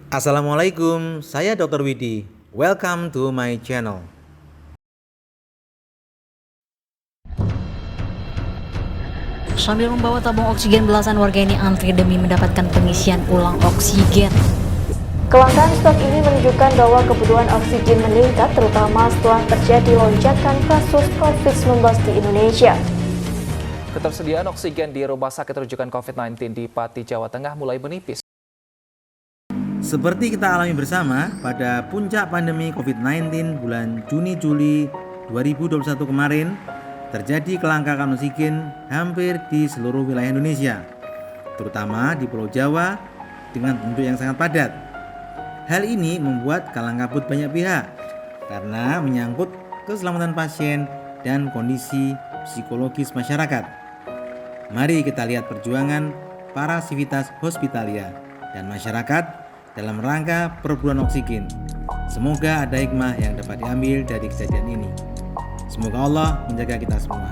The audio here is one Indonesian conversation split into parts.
Assalamualaikum, saya Dr. Widi. Welcome to my channel. Sambil membawa tabung oksigen, belasan warga ini antri demi mendapatkan pengisian ulang oksigen. Kelangkaan stok ini menunjukkan bahwa kebutuhan oksigen meningkat, terutama setelah terjadi lonjakan kasus COVID-19 di Indonesia. Ketersediaan oksigen di Rumah Sakit Rujukan COVID-19 di Pati, Jawa Tengah mulai menipis. Seperti kita alami bersama pada puncak pandemi COVID-19 bulan Juni-Juli 2021 kemarin, terjadi kelangkaan oksigen hampir di seluruh wilayah Indonesia, terutama di Pulau Jawa dengan penduduk yang sangat padat. Hal ini membuat kalang kabut banyak pihak karena menyangkut keselamatan pasien dan kondisi psikologis masyarakat. Mari kita lihat perjuangan para sivitas hospitalia dan masyarakat dalam rangka perburuan oksigen. Semoga ada hikmah yang dapat diambil dari kejadian ini. Semoga Allah menjaga kita semua.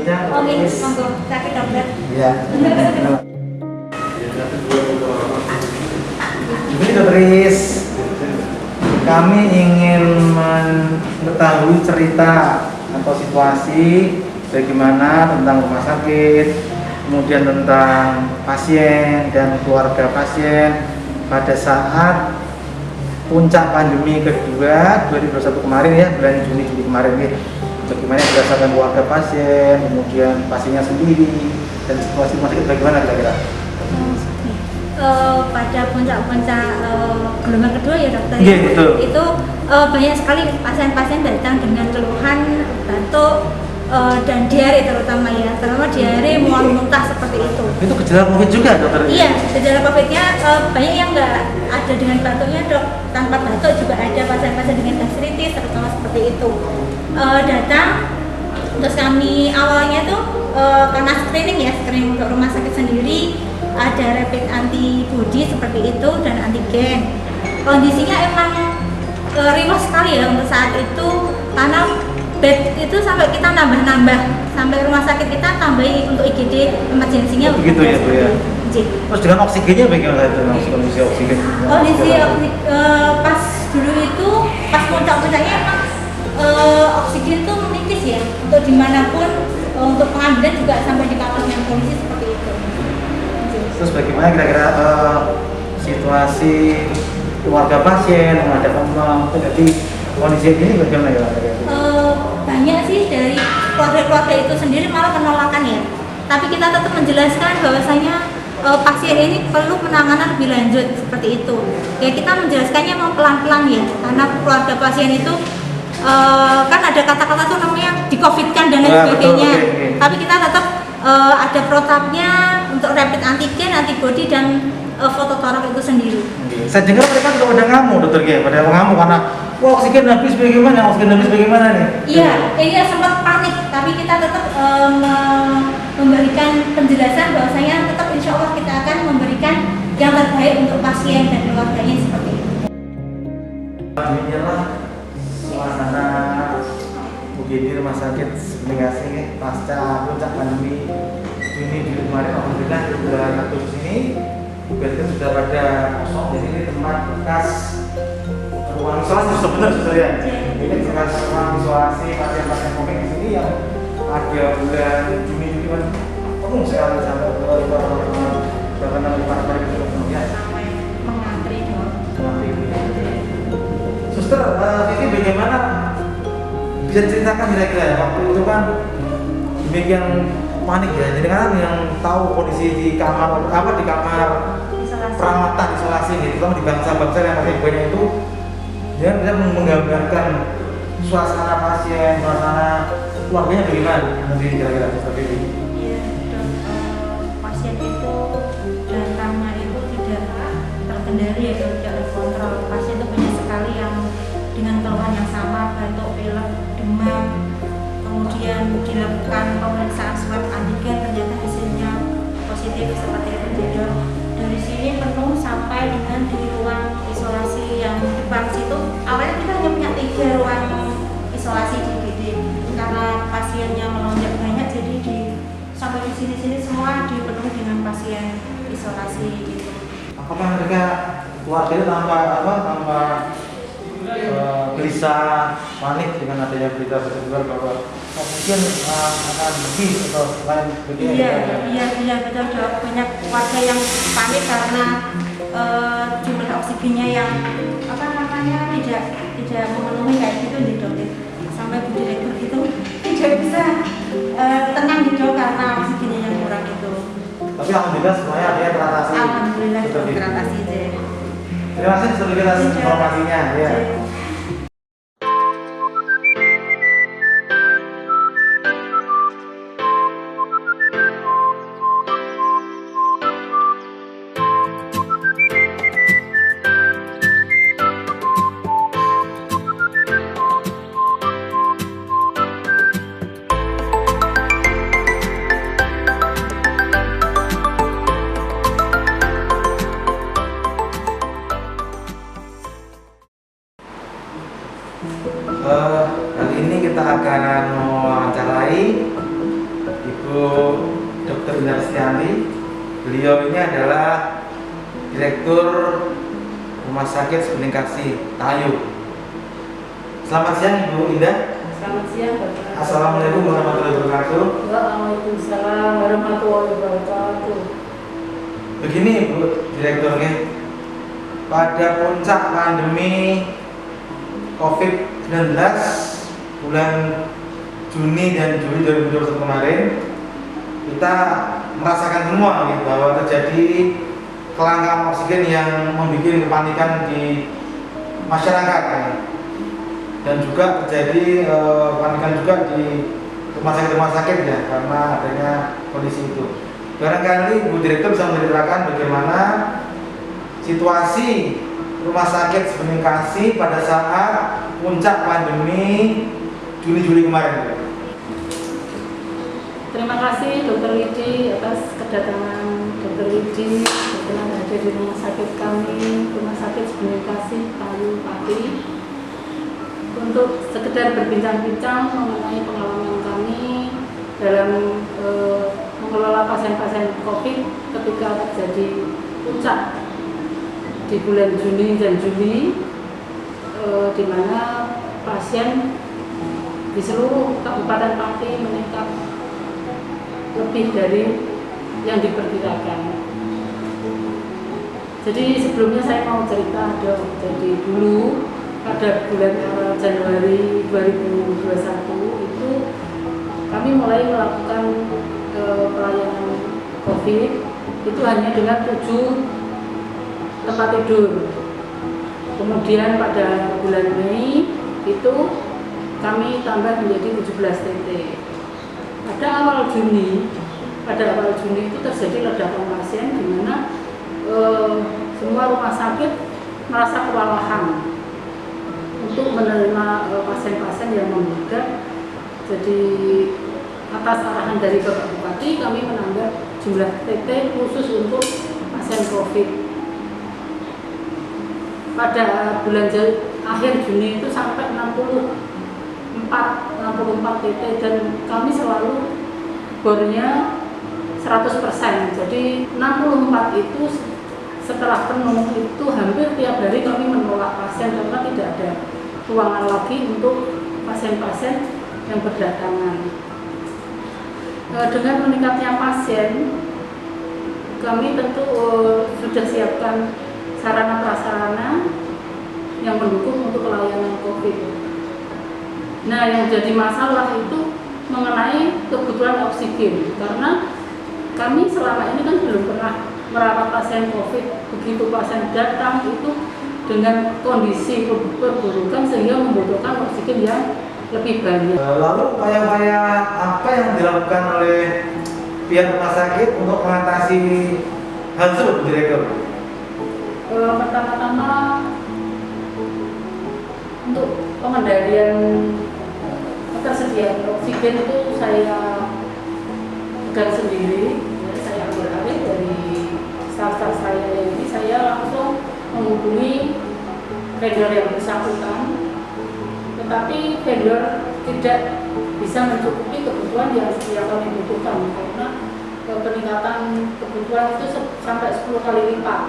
Oke, monggo. Sakit dokter. Ya. Ini Dokter Riz, kami ingin mengetahui cerita atau situasi bagaimana tentang rumah sakit, kemudian tentang pasien dan keluarga pasien pada saat puncak pandemi kedua 2021 kemarin ya, bulan Juni-Juli kemarin ya. Bagaimana berdasarkan keluarga pasien, kemudian pasiennya sendiri, dan situasi rumah sakit bagaimana kira-kira? Pada puncak-puncak gelombang kedua ya dokter, Iya, betul. Itu banyak sekali pasien-pasien datang dengan keluhan batuk dan diare terutama diare, mual muntah seperti itu. Itu gejala COVID juga dokter? Iya, gejala COVID-nya banyak yang nggak ada dengan batuknya dok, tanpa batuk juga ada pasien-pasien dengan gastritis terutama seperti itu. Datang, terus kami awalnya tuh karena screening untuk rumah sakit sendiri, ada rapid antibody seperti itu dan antigen. Kondisinya emang riwah sekali ya untuk saat itu, karena bed itu sampai kita nambah-nambah, sampai rumah sakit kita tambahin untuk IGD emergensinya. Begitu ya Bu ya. Terus dengan oksigennya bagaimana itu kondisi oksigen? Pas dulu itu pas puncak-puncaknya emang oksigen tuh menipis ya, untuk dimanapun, untuk pengambilan juga sampai di kamar yang polisi seperti itu. Terus bagaimana kira-kira situasi keluarga pasien menghadapi jadi kondisi ini bagaimana ya? Banyak sih dari keluarga-keluarga itu sendiri malah penolakan ya, tapi kita tetap menjelaskan bahwasanya pasien ini perlu penanganan lebih lanjut seperti itu. Ya kita menjelaskannya mau pelan-pelan ya, karena keluarga pasien itu kan ada kata-kata tuh namanya di-covidkan dan lain sebagainya. Tapi kita tetap ada protapnya untuk rapid antigen, antibody dan foto torak itu sendiri. Saya dengar mereka juga pada ngamuk dokter ya, pada ngamuk karena wah oksigen habis bagaimana nih? Iya sempat panik, tapi kita tetap memberikan penjelasan bahwasanya tetap insya Allah kita akan memberikan yang terbaik untuk pasien dan keluarganya seperti itu. Inilah suasana UGD Rumah Sakit Sebening pasca puncak pandemi Juni kemarin. Alhamdulillah di bulan Agustus ini bed sudah pada kosong. Jadi ini tempat bekas ruang isolasi sebenarnya. Ini bekas ruang isolasi pasien-pasien COVID di sini yang ada bulan Juni kan penuh sekali sampai bahkan para kemudian Mengantri dong. Suster, ini bagaimana bisa diceritakan kira-kira waktu itu kan demikian panik ya. Jadi kan yang tahu kondisi di kamar di kamar Isolasi. perawatan isolasi gitu, terutama di bangsa-bangsa yang masih banyak itu, dia bisa menggambarkan suasana pasien, suasana keluarganya bagaimana nanti kira-kira seperti ini. Iya, dok. Pasien itu datangnya itu tidak terkendali ya, tidak terkontrol. Pasien itu banyak sekali yang dengan keluhan yang sama, batuk, pilek, demam. Kemudian dilakukan pemeriksaan swab antigen, ternyata hasilnya positif seperti itu. Jadi dari sini penuh sampai dengan di ruang isolasi yang depan situ. Awalnya kita hanya punya 3 ruang isolasi di IGD. Karena pasiennya melonjak banyak, jadi sampai di sini semua dipenuhi dengan pasien isolasi gitu. Apakah mereka keluarganya tanpa gelisah, panik dengan adanya berita tersebar bahwa mungkin akan lebih atau lain sebagainya? Iya betul, dok. Banyak warga yang panik karena jumlah oksigennya yang tidak memenuhi kayak gitu nih, dok. Sampai Bu Direktur itu tidak bisa tenang gitu karena oksigennya yang kurang itu. Tapi alhamdulillah semuanya ada yang teratasi. Alhamdulillah itu Seperti itu. teratasi deh. Terima kasih sudah atas informasinya. Ya. Kali ini kita akan mewawancarai Ibu Dr. Indah Setianti. Beliau ini adalah Direktur Rumah Sakit Sebening Tayu. Selamat siang Ibu Indah. Selamat siang, Bapak. Assalamualaikum warahmatullahi wabarakatuh. Waalaikumsalam warahmatullahi wabarakatuh. Begini Ibu Direkturnya, pada puncak pandemi COVID-19 bulan Juni dan Juli 2021 kemarin, kita merasakan semua gitu, bahwa terjadi kelangkaan oksigen yang membuat kepanikan di masyarakat dan juga terjadi kepanikan juga di rumah sakit ya, karena adanya kondisi itu. Barangkali Bu Direktur bisa menceritakan bagaimana situasi Rumah Sakit Sebening pada saat puncak pandemi Juni-Juli kemarin. Terima kasih Dr. Widi atas kedatangan Dr. Widi berkenan hadir di rumah sakit kami, Rumah Sakit Sebening Tayu Pati, untuk sekedar berbincang-bincang mengenai pengalaman kami dalam mengelola pasien-pasien COVID ketika terjadi puncak di bulan Juni dan Juli, di mana pasien di seluruh Kabupaten Pati meningkat lebih dari yang diperkirakan. Jadi sebelumnya saya mau cerita, dok. Jadi dulu pada bulan Januari 2021 itu kami mulai melakukan pelayanan COVID itu hanya dengan 7 tempat tidur. Kemudian pada bulan Mei itu kami tambah menjadi 17 titik. Pada awal Juni itu terjadi ledakan pasien di mana semua rumah sakit merasa kewalahan untuk menerima pasien-pasien yang membludak. Jadi atas arahan dari Bapak Bupati, kami menambah jumlah TT khusus untuk pasien COVID. Pada bulan akhir Juni itu sampai 64 titik dan kami selalu bornya 100%. Jadi 64 itu setelah penuh itu hampir tiap hari kami menolak pasien karena tidak ada ruangan lagi untuk pasien-pasien yang berdatangan. Dengan meningkatnya pasien, kami tentu sudah siapkan sarana prasarana yang mendukung untuk pelayanan COVID. Nah, yang jadi masalah itu mengenai kebutuhan oksigen, karena kami selama ini kan belum pernah merawat pasien COVID. Begitu pasien datang itu dengan kondisi perburukan sehingga membutuhkan oksigen yang lebih banyak. Lalu upaya-upaya apa yang dilakukan oleh pihak rumah sakit untuk mengatasi hal tersebut, Bu Direktur? Pertama-tama untuk pengendalian ketersediaan oksigen itu saya pegang sendiri. Saya ambil alih dari staf-staf saya ini, saya langsung menghubungi vendor yang bersangkutan, tetapi vendor tidak bisa mencukupi kebutuhan yang kami butuhkan karena peningkatan kebutuhan itu sampai 10 kali lipat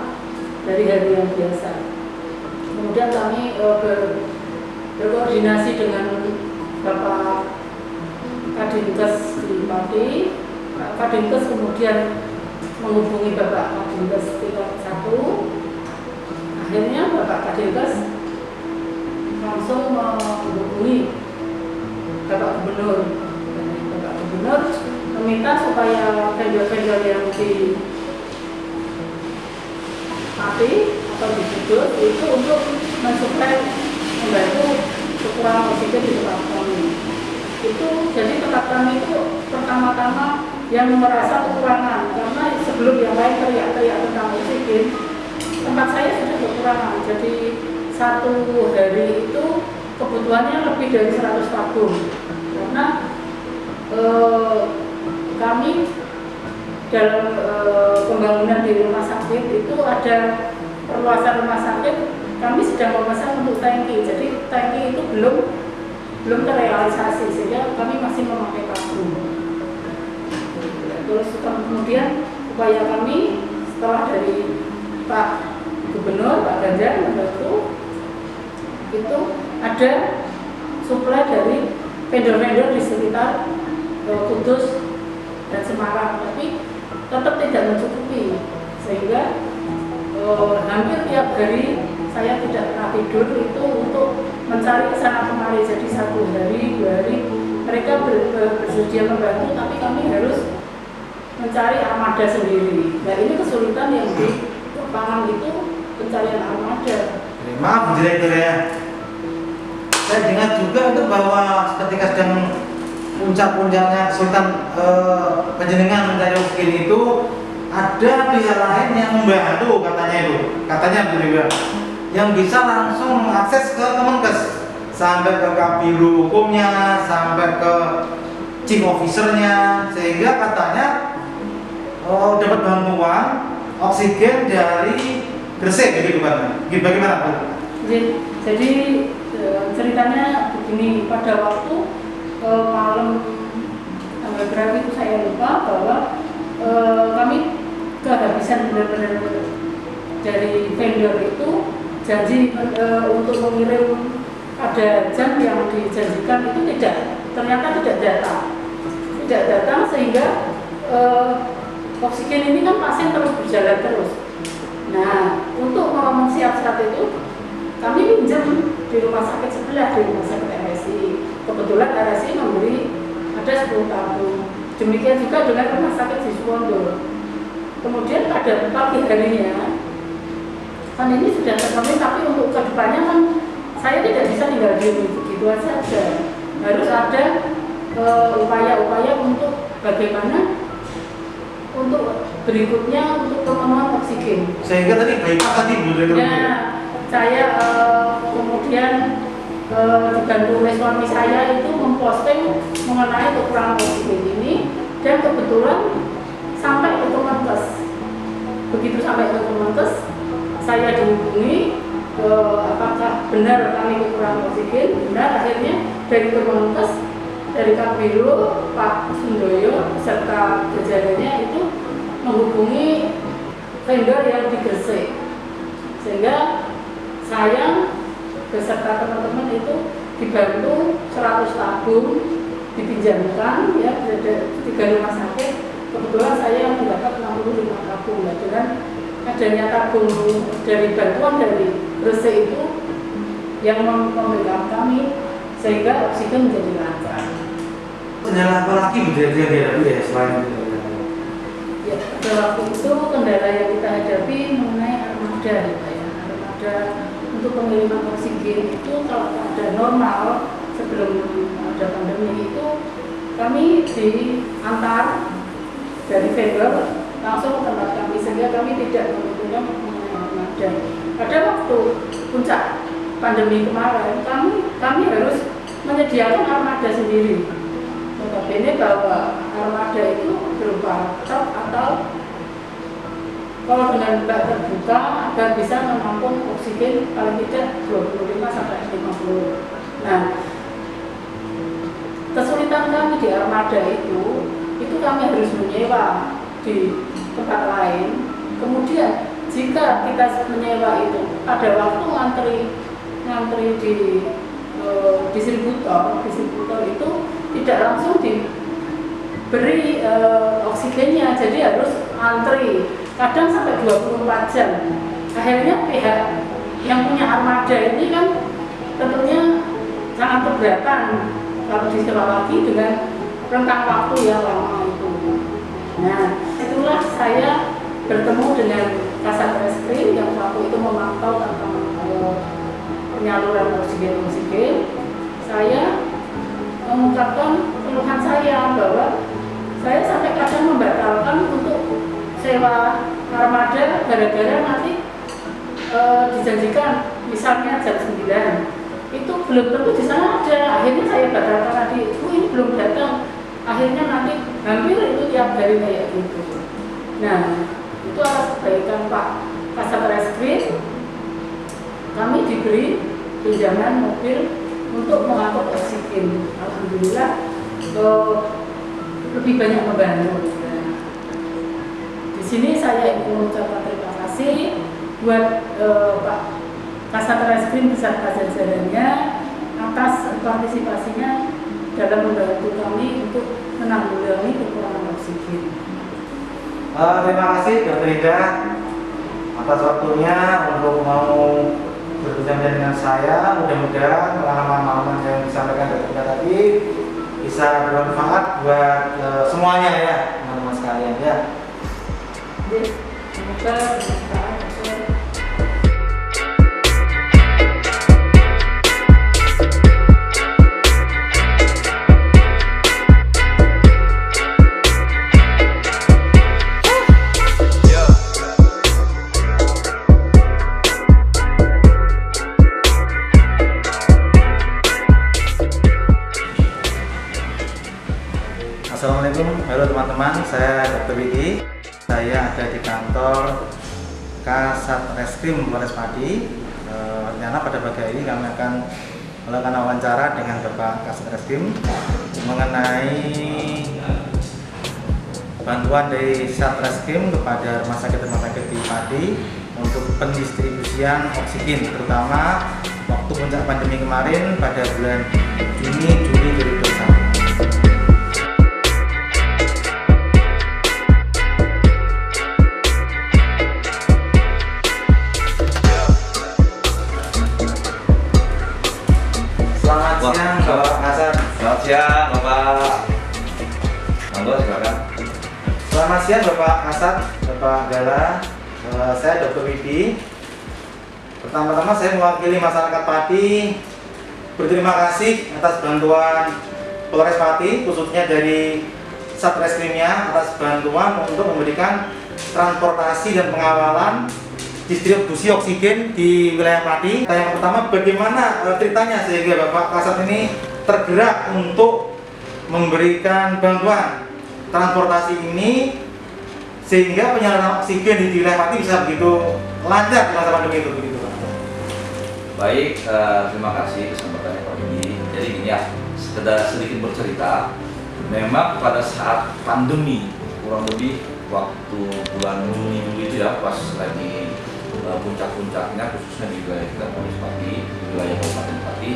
dari hari yang biasa. Kemudian kami berkoordinasi dengan Bapak Kadinkes di Pati. Pak Kadinkes kemudian menghubungi Bapak Kadinkes tingkat 1. Akhirnya Bapak Kadinkes langsung menghubungi Bapak Gubernur. Bapak Gubernur meminta supaya vendor-vendor yang di Pati atau di Kudus itu untuk mensuplai, membantu kekurangan oksigen di tempat kami. Itu jadi tempat kami itu pertama-tama yang merasa kekurangan karena sebelum yang lain teriak-teriak tentang oksigen, tempat saya sudah kekurangan. Jadi satu hari itu kebutuhannya lebih dari 100 tabung karena kami dalam pembangunan di rumah sakit itu ada perluasan rumah sakit, kami sedang memasang untuk tangki, jadi tangki itu belum terrealisasi sehingga kami masih memakai tabung. Terus kemudian upaya kami setelah dari Pak Gubernur, Pak Ganjar membantu, itu ada suplai dari vendor-vendor di sekitar Kudus dan Semarang, tapi tetap tidak mencukupi sehingga hampir tiap hari saya tidak pernah tidur itu untuk mencari kesana kemari. Jadi 1 hari, 2 hari mereka bersedia membantu, tapi kami harus mencari armada sendiri. Nah ini kesulitan yang di lapangan itu pencarian armada. Maaf Bu Direktur ya, saya dengar juga itu bahwa ketika sedang puncak-puncaknya kesulitan penjenengan mencari oksigen itu ada pihak lain yang membantu katanya Bu Direktur, yang bisa langsung mengakses ke Kemenkes sampai ke Kabiro Hukumnya sampai ke Chief Officer-nya, sehingga katanya dapat bantuan oksigen dari Gresik gitu kan? Bagaimana Bu? Jadi ceritanya begini, pada waktu malam tanggal berapa itu saya lupa, bahwa kami kehabisan benar-benar dari vendor itu janji untuk mengirim pada jam yang dijanjikan itu ternyata tidak datang sehingga oksigen ini kan pasien terus berjalan terus. Nah, untuk mensiasat itu kami pinjam di rumah sakit sebelah, di rumah sakit RSI. Kebetulan RSI memberi ada 10 tabung. Demikian juga dengan rumah sakit Siswondo. Kemudian pada pagi harinya kan ini sudah terpenuhi, tapi untuk kedepannya kan saya tidak bisa tinggal di begitu saja. Harus ada upaya-upaya untuk bagaimana untuk berikutnya untuk pemenuhan oksigen. Sehingga tadi bypass tadi Bu Direktur. Ya, saya kemudian dibantu oleh suami saya itu memposting mengenai kekurangan oksigen ini, dan kebetulan sampai ke Kemenkes. Begitu sampai ke Kemenkes, saya dihubungi apakah benar kami kekurangan oksigen. Benar, akhirnya dari Kemenkes, dari Kabiro, Pak Sundoyo serta jajarannya itu menghubungi vendor yang di Gresik, sehingga saya beserta teman-teman itu dibantu 100 tabung dipinjamkan ya dari 3 rumah sakit. Kebetulan saya mendapat 65 tabung. Nah, dengan adanya tabung dari bantuan dari Gresik itu yang memberikan kami, sehingga oksigen menjadi lancar. Kendala apa lagi yang dihadapi ya selain itu? Ya, pada waktu itu kendala yang kita hadapi mengenai armada, ya. Armada untuk pengiriman oksigen itu kalau ada normal sebelum ada pandemi itu kami diantar dari vendor langsung ke tempat kami, sehingga kami tidak membutuhkan mengenai armada. Pada waktu puncak pandemi kemarin kami harus menyediakan armada sendiri. Notabene bahwa armada itu berupa truk atau kalau dengan bak terbuka agar bisa menampung oksigen paling tidak 25 sampai 50. Nah, kesulitan kami di armada itu kami harus menyewa di tempat lain. Kemudian jika kita menyewa itu pada waktu ngantri di distributor itu tidak langsung diberi oksigennya, jadi harus antri kadang sampai 24 jam. Akhirnya pihak yang punya armada ini kan tentunya sangat keberatan kalau disewa lagi dengan rentang waktu yang lama itu. Nah, itulah saya bertemu dengan Kasat Reskrim yang waktu itu memantau tentang penyaluran oksigen. Saya mengungkapkan keluhan saya bahwa saya sampai kadang membatalkan untuk sewa armada gara-gara nanti dijanjikan misalnya jam 9 itu belum tentu di sana ada. Akhirnya saya batalkan tadi, ini belum datang. Akhirnya nanti hampir itu tiap hari kayak gitu. Nah, itu atas kebaikan Pak Kasat Reskrim, kami diberi pinjaman mobil untuk mengangkut oksigen. Alhamdulillah lebih banyak membantu. Nah, di sini saya ingin mengucapkan terima kasih buat Pak Kasat Reskrim beserta jajarannya atas partisipasinya dalam membantu kami untuk menanggulangi kekurangan oksigen. Terima kasih Dr. Ida atas waktunya untuk mau berbincang dengan saya. Mudah-mudahan pengalaman yang disampaikan Dr. Ida tadi bisa bermanfaat buat semuanya ya, teman-teman sekalian ya. Semoga bermanfaat. Assalamualaikum, halo teman-teman, saya Dr. Widi. Saya ada di kantor Kasat Reskrim Polres Pati. Rencana pada pagi ini kami akan melakukan wawancara dengan Bapak Kasat Reskrim mengenai bantuan dari Satreskrim kepada rumah sakit di Pati untuk pendistribusian oksigen, terutama waktu puncak pandemi kemarin pada bulan Juni Juli 2021. Selamat siang Bapak Kasat. Selamat siang Bapak. Monggo silakan. Selamat siang Bapak Kasat, Bapak Gala. Saya Dr. Widi. Pertama-tama saya mewakili masyarakat Pati berterima kasih atas bantuan Polres Pati, khususnya dari Satreskrimnya, atas bantuan untuk memberikan transportasi dan pengawalan distribusi oksigen di wilayah Pati. Yang pertama, bagaimana ceritanya sehingga Bapak Kasat ini tergerak untuk memberikan bantuan transportasi ini sehingga penyaluran oksigen di wilayah Pati bisa begitu lancar di masa pandemi itu begitu. Baik, terima kasih kesempatannya Pak Budi. Jadi gini ya, sekedar sedikit bercerita. Memang pada saat pandemi, kurang lebih waktu bulan Juni Juli itu ya, pas lagi puncak-puncaknya, khususnya di wilayah kita Pati, wilayah Kabupaten Pati,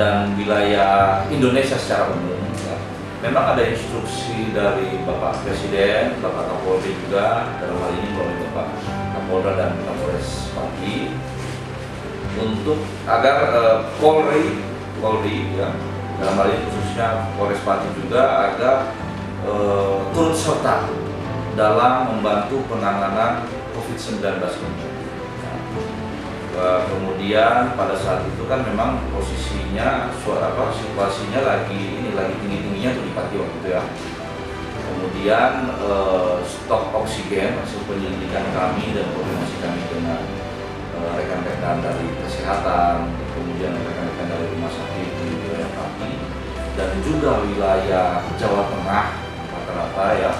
dan wilayah Indonesia secara umum. Ya. Memang ada instruksi dari Bapak Presiden, Bapak Kapolri juga, dalam hal ini melalui Bapak Kapolda dan Kapolres Pati, untuk agar Polri ya, dalam hal ini khususnya Polres Pati juga agar turut serta dalam membantu penanganan COVID-19 ini. Kemudian pada saat itu kan memang posisinya situasinya lagi tinggi-tingginya tuh di Pati waktu itu ya. Kemudian stok oksigen hasil penyelidikan kami dan koordinasi kami dengan rekan-rekan dari kesehatan, kemudian rekan-rekan dari rumah sakit di wilayah Pati dan juga wilayah Jawa Tengah rata-rata ya,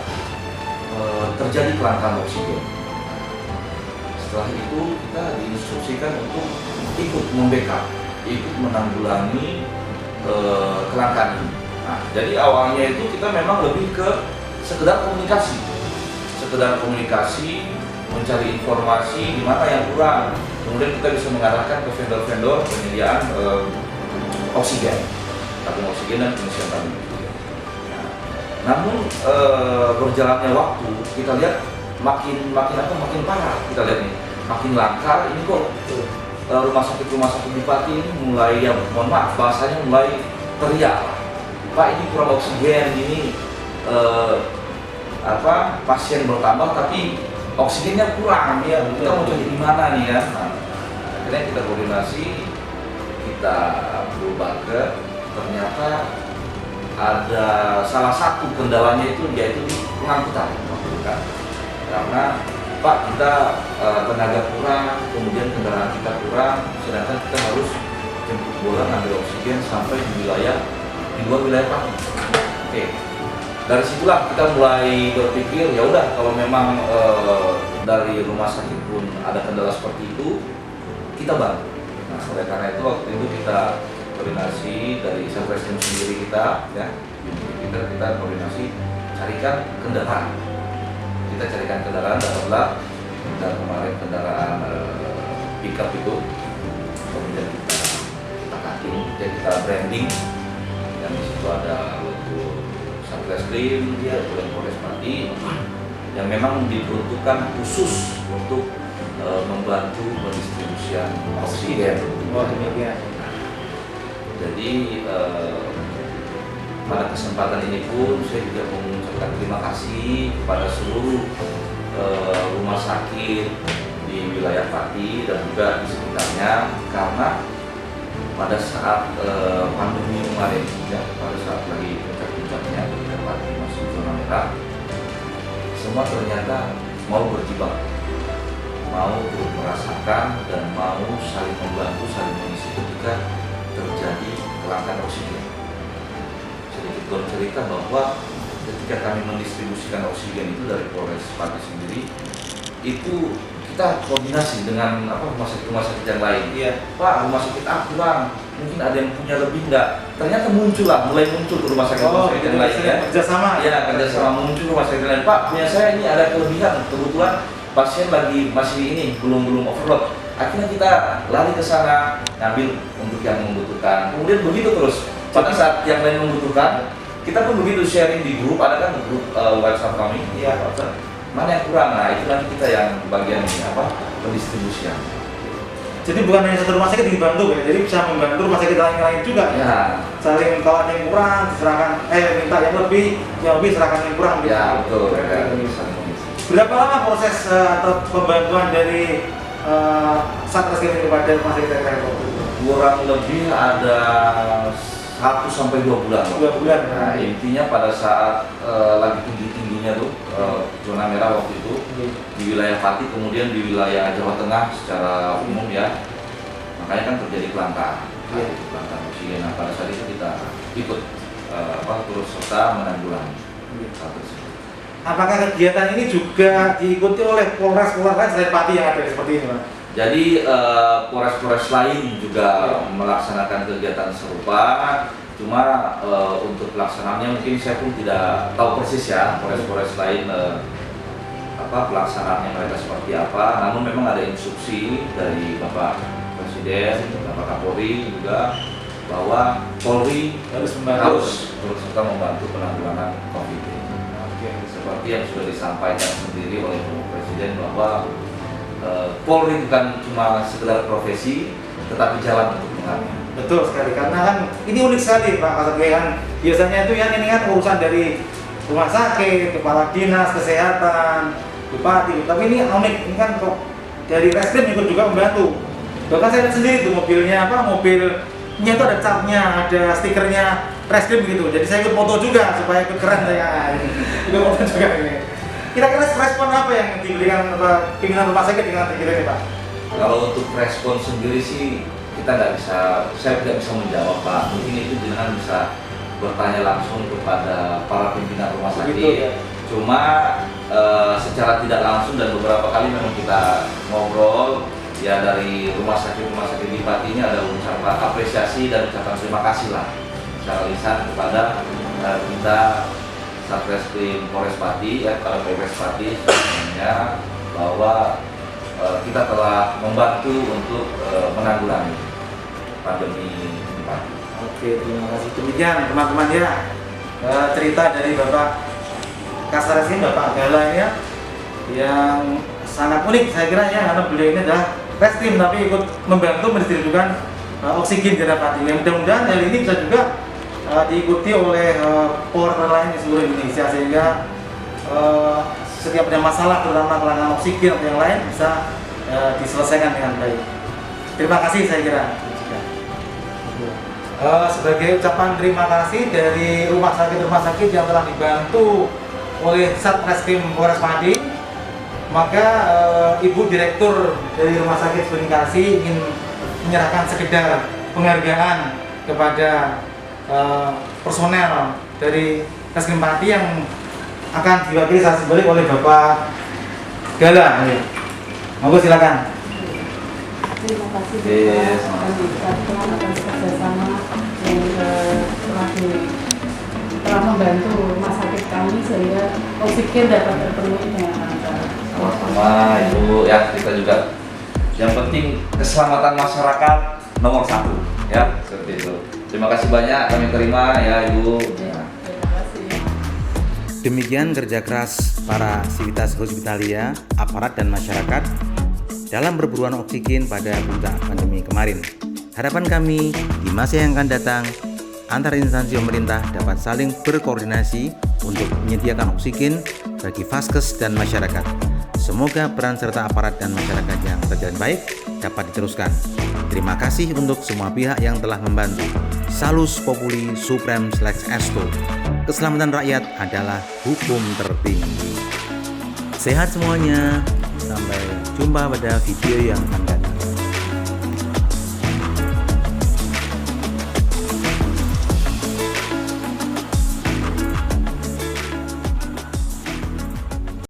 terjadi kelangkaan oksigen. Setelah itu kita diinstruksikan untuk ikut membackup, ikut menanggulangi kelangkaan ini. Nah, jadi awalnya itu kita memang lebih ke sekedar komunikasi, mencari informasi di mana yang kurang. Kemudian kita bisa mengarahkan ke vendor-vendor penyediaan oksigen, tabung oksigen dan pengisian tabung oksigen. Nah, namun berjalannya waktu kita lihat makin parah. Kita lihat nih, makin langka. Ini kok rumah sakit di Pati ini mulai, ya mohon maaf bahasanya, mulai teriak, Pak ini kurang oksigen, ini pasien bertambah tapi oksigennya kurang ya, kita mau cari di mana nih ya. Nah, akhirnya kita koordinasi, kita berubah ternyata ada salah satu kendalanya itu yaitu di pengangkutan, karena Pak kita tenaga kurang, kemudian kendaraan kita kurang, sedangkan kita harus jemput bola ngambil oksigen sampai di luar wilayah Pati. Oke. Dari situlah kita mulai berpikir, ya udah kalau memang dari rumah sakit pun ada kendala seperti itu, kita bantu. Nah, oleh karena itu waktu itu kita koordinasi dari Satreskrim sendiri kita, ya, kita koordinasi carikan kendaraan. Kita carikan kendaraan, dapatlah kita kemarin kendaraan pickup itu, kemudian kita cutting, dan kita branding, dan di situ ada Satreskrim, dia dan Polres Pati yang memang diperuntukkan khusus untuk membantu pendistribusian oksigen. Oh demikian. Jadi pada kesempatan ini pun saya juga mengucapkan terima kasih kepada seluruh rumah sakit di wilayah Pati dan juga di sekitarnya, karena pada saat pandemi kemarin, ya, pada saat lagi puncak-puncaknya ketika Pati masuk zona merah, semua ternyata mau berjibaku, mau turut merasakan dan mau saling membantu, saling mengisi ketika terjadi kelangkaan oksigen. Sedikit bercerita bahwa ketika kami mendistribusikan oksigen itu dari Polres Pati sendiri, itu kita koordinasi dengan rumah sakit yang lain. Iya, Pak, rumah sakit A kurang, mungkin ada yang punya lebih enggak. Ternyata mulai muncul ke rumah sakit yang lain ya. Kerjasama. Ya, kerjasama muncul rumah sakit lain. Pak, punya saya ini ada kelebihan, kebetulan pasien masih belum overload. Akhirnya kita lari ke sana ngambil untuk yang membutuhkan. Kemudian begitu terus. Pada saat yang lain membutuhkan, kita pun begitu sharing di grup, ada kan grup WhatsApp kami. Iya, WhatsApp. Mana yang kurang, nah itu nanti kita yang bagian pendistribusian. Jadi bukan hanya satu rumah sakit dibantu ya, jadi bisa membantu rumah sakit lain juga ya. Saling kalau ada yang kurang diserahkan, minta yang lebih serahkan yang kurang. Ya betul. Ya, berapa lama proses atau pembantuan dari Satreskrim kepada rumah sakit terkait? Kurang lebih ada 1 sampai 2 bulan. 2 bulan. Nah, intinya pada saat lagi tingginya tuh zona merah waktu itu di wilayah Pati, kemudian di wilayah Jawa Tengah secara umum ya, makanya kan terjadi kelangkaan. Kelangkaan oksigen. Nah, pada saat itu kita ikut turut serta menanggulangi. Apakah kegiatan ini juga diikuti oleh Polres lain selain Pati yang ada seperti ini, Pak? Jadi Polres-Polres lain juga melaksanakan kegiatan serupa. Cuma untuk pelaksanaannya mungkin saya pun tidak tahu persis ya Polres-Polres lain pelaksanaannya mereka seperti apa. Namun memang ada instruksi dari Bapak Presiden, Bapak Kapolri juga bahwa Polri harus terus serta membantu penanggulangan COVID ini. Seperti yang sudah disampaikan sendiri oleh Bapak Presiden bahwa Polri bukan cuma sekedar profesi, tetapi jalan untuk mengambil. Betul sekali, karena kan ini unik sekali Pak Kasatgas. Biasanya itu yang ini kan urusan dari rumah sakit, kepala dinas kesehatan, bupati. Tapi ini unik, ini kan kok dari Reskrim ikut juga membantu. Bahkan saya lihat sendiri tuh mobilnya mobilnya itu ada capnya, ada stikernya Reskrim gitu. Jadi saya ikut foto juga supaya ikut keren saya. Ikut foto juga ini. Kira-kira respon apa yang diberikan pimpinan rumah sakit dengan ini Pak? Kalau untuk respon sendiri sih saya tidak bisa menjawab Pak. Mungkin itu jangan bisa bertanya langsung kepada para pimpinan rumah sakit. Begitu, ya? Cuma secara tidak langsung dan beberapa kali memang kita ngobrol ya dari rumah sakit di Pati ini ada ucapan apresiasi dan ucapan terima kasih lah secara lisan kepada kita Satreskrim Polres Pati ya, kalau Polres Pati sebenarnya bahwa kita telah membantu untuk menanggulangi pandemi ini Pak. Oke, terima kasih. Demikian teman-teman ya cerita dari Bapak Kasareskrim, Bapak Gala ya, yang sangat unik saya kira ya, karena beliau ini adalah Reskrim tapi ikut membantu mendistribusikan oksigen di Pati. Yang mudah-mudahan hal ini bisa juga diikuti oleh Polres lain di seluruh Indonesia, sehingga setiap ada masalah terutama kelangkaan oksigen atau yang lain bisa diselesaikan dengan baik. Terima kasih saya kira. Sebagai ucapan terima kasih dari rumah sakit yang telah dibantu oleh Satreskrim Polres Pati, maka Ibu Direktur dari Rumah Sakit Bekasi ingin menyerahkan sekedar penghargaan kepada personel dari Reskrim Pati yang akan diwakili saat balik oleh Bapak Gala. Monggo silakan. Terima kasih atas kerjasama yang telah membantu rumah sakit kami sehingga oksigen dapat terpenuhi dengan lancar. Sama-sama Ibu ya, kita juga yang penting keselamatan masyarakat nomor 1 ya, seperti itu. Terima kasih banyak kami terima ya Ibu. Terima kasih. Demikian kerja keras para sivitas hospitalia, aparat dan masyarakat dalam berburuan oksigen pada puncak pandemi kemarin. Harapan kami di masa yang akan datang, antar instansi pemerintah dapat saling berkoordinasi untuk menyediakan oksigen bagi vaskes dan masyarakat. Semoga peran serta aparat dan masyarakat yang berjalan baik dapat diteruskan. Terima kasih untuk semua pihak yang telah membantu. Salus Populi Supreme Esto. Keselamatan rakyat adalah hukum tertinggi. Sehat semuanya. Sampai jumpa pada video yang akan datang.